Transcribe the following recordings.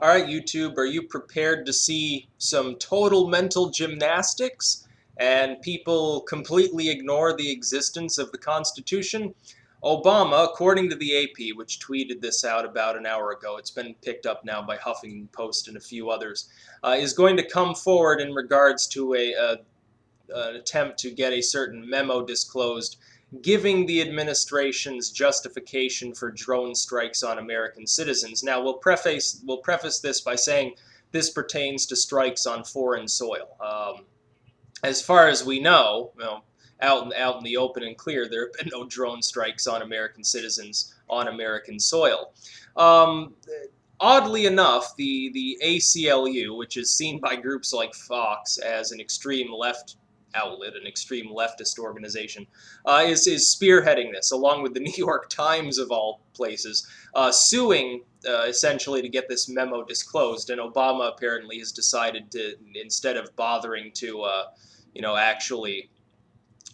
All right, YouTube, are you prepared to see some total mental gymnastics and people completely ignore the existence of the Constitution? Obama, according to the AP, which tweeted this out about an hour ago, it's been picked up now by Huffington Post and a few others, is going to come forward in regards to an attempt to get a certain memo disclosed, giving the administration's justification for drone strikes on American citizens. Now, we'll preface this by saying this pertains to strikes on foreign soil. As far as we know, out in the open and clear, there have been no drone strikes on American citizens on American soil. Um, Oddly enough, the ACLU, which is seen by groups like Fox as an extreme left outlet, an extreme leftist organization, is spearheading this, along with the New York Times of all places, suing essentially to get this memo disclosed. And Obama apparently has decided to, instead of bothering to, actually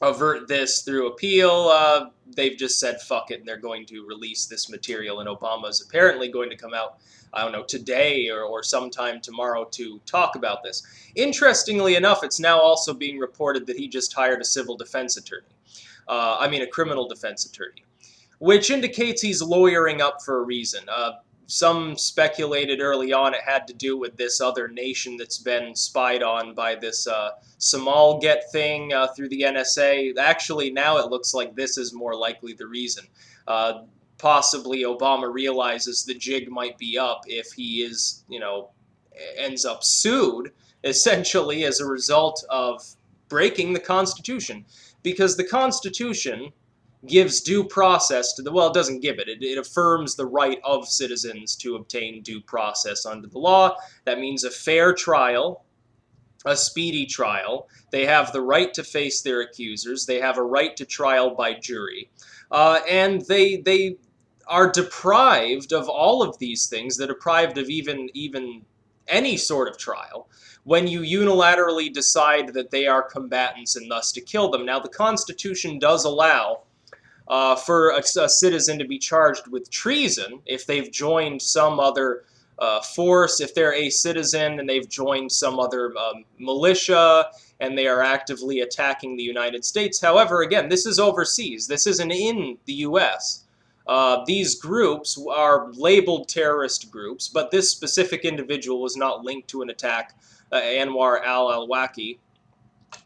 avert this through appeal, they've just said fuck it and they're going to release this material. And Obama's apparently going to come out, I don't know, today or sometime tomorrow to talk about this. Interestingly enough, it's now also being reported that he just hired a civil defense attorney. A criminal defense attorney, which indicates he's lawyering up for a reason. Some speculated early on it had to do with this other nation that's been spied on by this Somalget thing through the NSA. Actually, now it looks like this is more likely the reason. Possibly Obama realizes the jig might be up if he is, ends up sued, essentially as a result of breaking the Constitution. Because the Constitution gives due process to it doesn't give it. It affirms the right of citizens to obtain due process under the law. That means a fair trial, a speedy trial. They have the right to face their accusers. They have a right to trial by jury. And they are deprived of all of these things. They're deprived of even any sort of trial when you unilaterally decide that they are combatants and thus to kill them. Now, the Constitution does allow for a citizen to be charged with treason if they've joined some other force, if they're a citizen and they've joined some other militia and they are actively attacking the United States. However, again, this is overseas. This isn't in the U.S. These groups are labeled terrorist groups, but this specific individual was not linked to an attack. Anwar al-Awlaki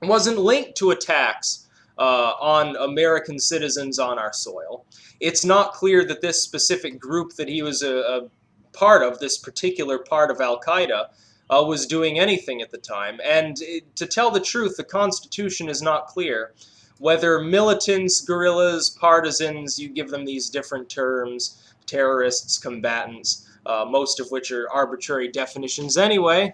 wasn't linked to attacks on American citizens on our soil. It's not clear that this specific group that he was a part of, this particular part of Al-Qaeda, was doing anything at the time. And to tell the truth, the Constitution is not clear whether militants, guerrillas, partisans, you give them these different terms, terrorists, combatants, most of which are arbitrary definitions anyway.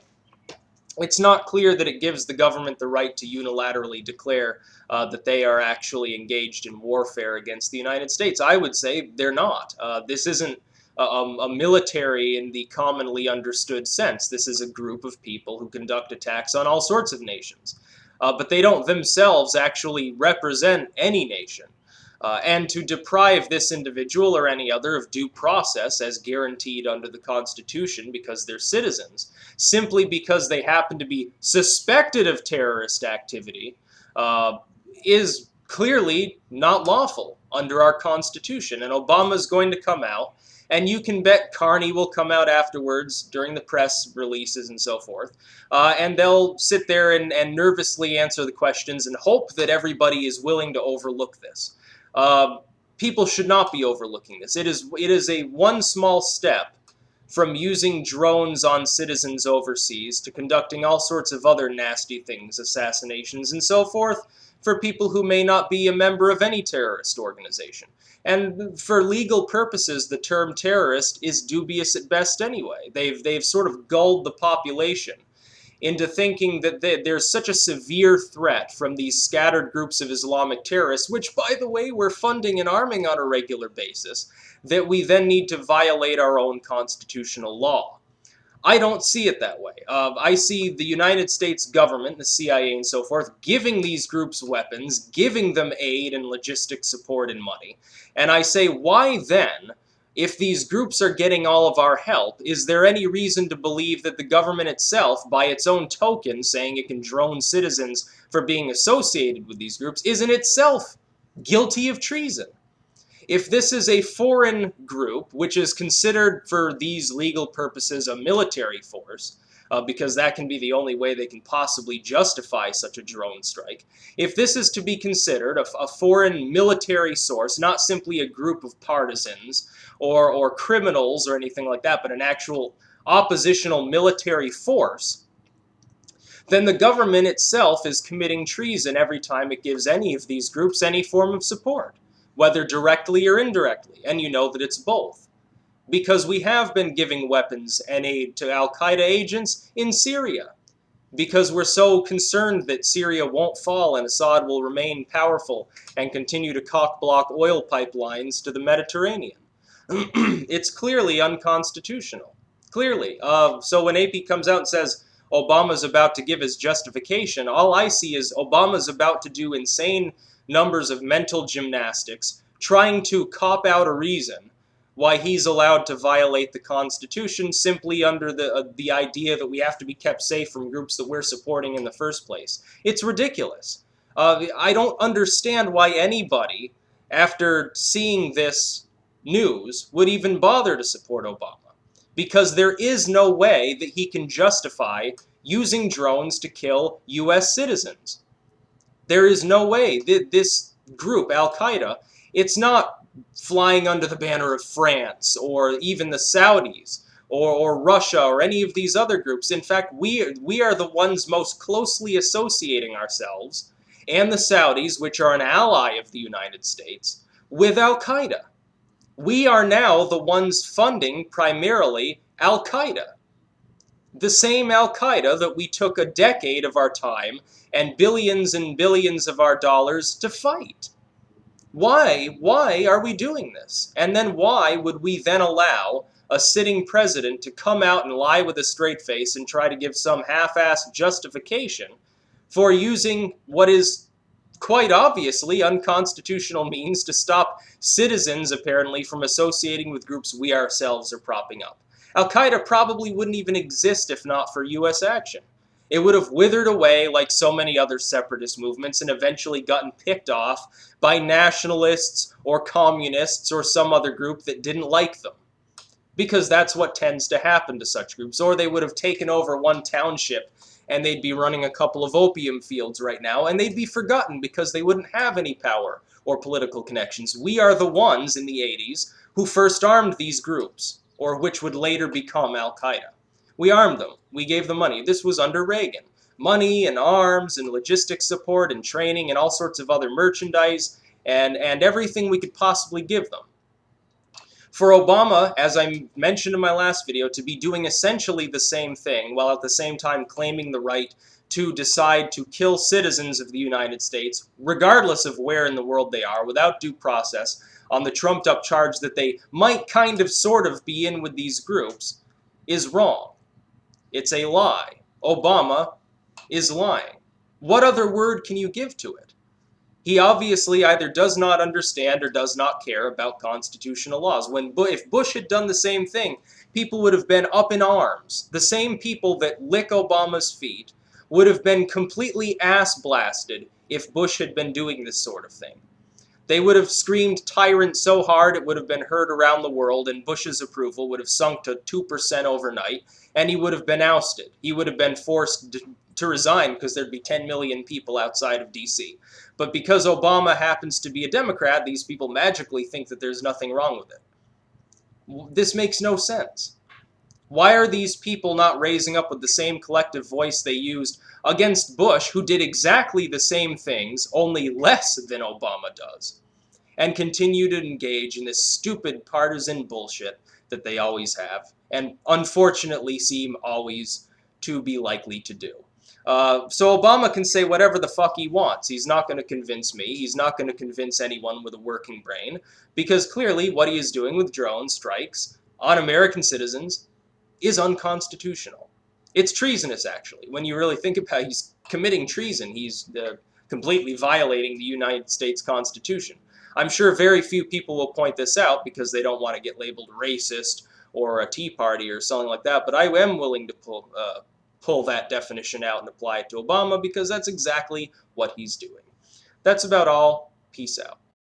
It's not clear that it gives the government the right to unilaterally declare that they are actually engaged in warfare against the United States. I would say they're not. This isn't a military in the commonly understood sense. This is a group of people who conduct attacks on all sorts of nations. But they don't themselves actually represent any nation. And to deprive this individual or any other of due process as guaranteed under the Constitution because they're citizens, simply because they happen to be suspected of terrorist activity, is clearly not lawful under our Constitution. And Obama's going to come out, and you can bet Carney will come out afterwards during the press releases and so forth, and they'll sit there and nervously answer the questions and hope that everybody is willing to overlook this. People should not be overlooking this. It is a one small step from using drones on citizens overseas to conducting all sorts of other nasty things, assassinations and so forth, for people who may not be a member of any terrorist organization. And for legal purposes, the term terrorist is dubious at best anyway. They've sort of gulled the population into thinking that there's such a severe threat from these scattered groups of Islamic terrorists, which, by the way, we're funding and arming on a regular basis, that we then need to violate our own constitutional law. I don't see it that way. I see the United States government, the CIA and so forth, giving these groups weapons, giving them aid and logistic support and money. And I say, why then If these groups are getting all of our help, is there any reason to believe that the government itself, by its own token, saying it can drone citizens for being associated with these groups, isn't itself guilty of treason? If this is a foreign group, which is considered for these legal purposes a military force, because that can be the only way they can possibly justify such a drone strike, if this is to be considered a foreign military source, not simply a group of partisans or criminals or anything like that, but an actual oppositional military force, then the government itself is committing treason every time it gives any of these groups any form of support, whether directly or indirectly, and you know that it's both. Because we have been giving weapons and aid to al-Qaeda agents in Syria, because we're so concerned that Syria won't fall and Assad will remain powerful and continue to cock-block oil pipelines to the Mediterranean. It's clearly unconstitutional. Clearly. So when AP comes out and says Obama's about to give his justification, all I see is Obama's about to do insane numbers of mental gymnastics, trying to cop out a reason why he's allowed to violate the Constitution simply under the idea that we have to be kept safe from groups that we're supporting in the first place. It's ridiculous. I don't understand why anybody, after seeing this news, would even bother to support Obama. Because there is no way that he can justify using drones to kill U.S. citizens. There is no way that this group, Al-Qaeda, it's not flying under the banner of France or even the Saudis or Russia or any of these other groups. In fact, we are the ones most closely associating ourselves, and the Saudis, which are an ally of the United States, with Al-Qaeda. We are now the ones funding primarily Al-Qaeda. The same Al-Qaeda that we took a decade of our time and billions of our dollars to fight. Why are we doing this? And then why would we then allow a sitting president to come out and lie with a straight face and try to give some half-assed justification for using what is quite obviously unconstitutional means to stop citizens, apparently, from associating with groups we ourselves are propping up? Al-Qaeda probably wouldn't even exist if not for U.S. action. It would have withered away like so many other separatist movements and eventually gotten picked off by nationalists or communists or some other group that didn't like them. Because that's what tends to happen to such groups. Or they would have taken over one township and they'd be running a couple of opium fields right now and they'd be forgotten because they wouldn't have any power or political connections. We are the ones in the 80s who first armed these groups, or which would later become Al-Qaeda. We armed them. We gave them money. This was under Reagan. Money and arms and logistics support and training and all sorts of other merchandise and everything we could possibly give them. For Obama, as I mentioned in my last video, to be doing essentially the same thing while at the same time claiming the right to decide to kill citizens of the United States, regardless of where in the world they are, without due process, on the trumped-up charge that they might kind of sort of be in with these groups, is wrong. It's a lie. Obama is lying. What other word can you give to it? He obviously either does not understand or does not care about constitutional laws. If Bush had done the same thing, people would have been up in arms. The same people that lick Obama's feet would have been completely ass-blasted if Bush had been doing this sort of thing. They would have screamed tyrant so hard it would have been heard around the world, and Bush's approval would have sunk to 2% overnight, and he would have been ousted. He would have been forced to resign because there'd be 10 million people outside of D.C. But because Obama happens to be a Democrat, these people magically think that there's nothing wrong with it. This makes no sense. Why are these people not raising up with the same collective voice they used against Bush, who did exactly the same things, only less than Obama does, and continue to engage in this stupid partisan bullshit that they always have, and unfortunately seem always to be likely to do? So Obama can say whatever the fuck he wants. He's not going to convince me. He's not going to convince anyone with a working brain, because clearly what he is doing with drone strikes on American citizens is unconstitutional. It's treasonous, actually. When you really think about it, he's committing treason. He's completely violating the United States Constitution. I'm sure very few people will point this out because they don't want to get labeled racist or a Tea Party or something like that, but I am willing to pull that definition out and apply it to Obama because that's exactly what he's doing. That's about all. Peace out.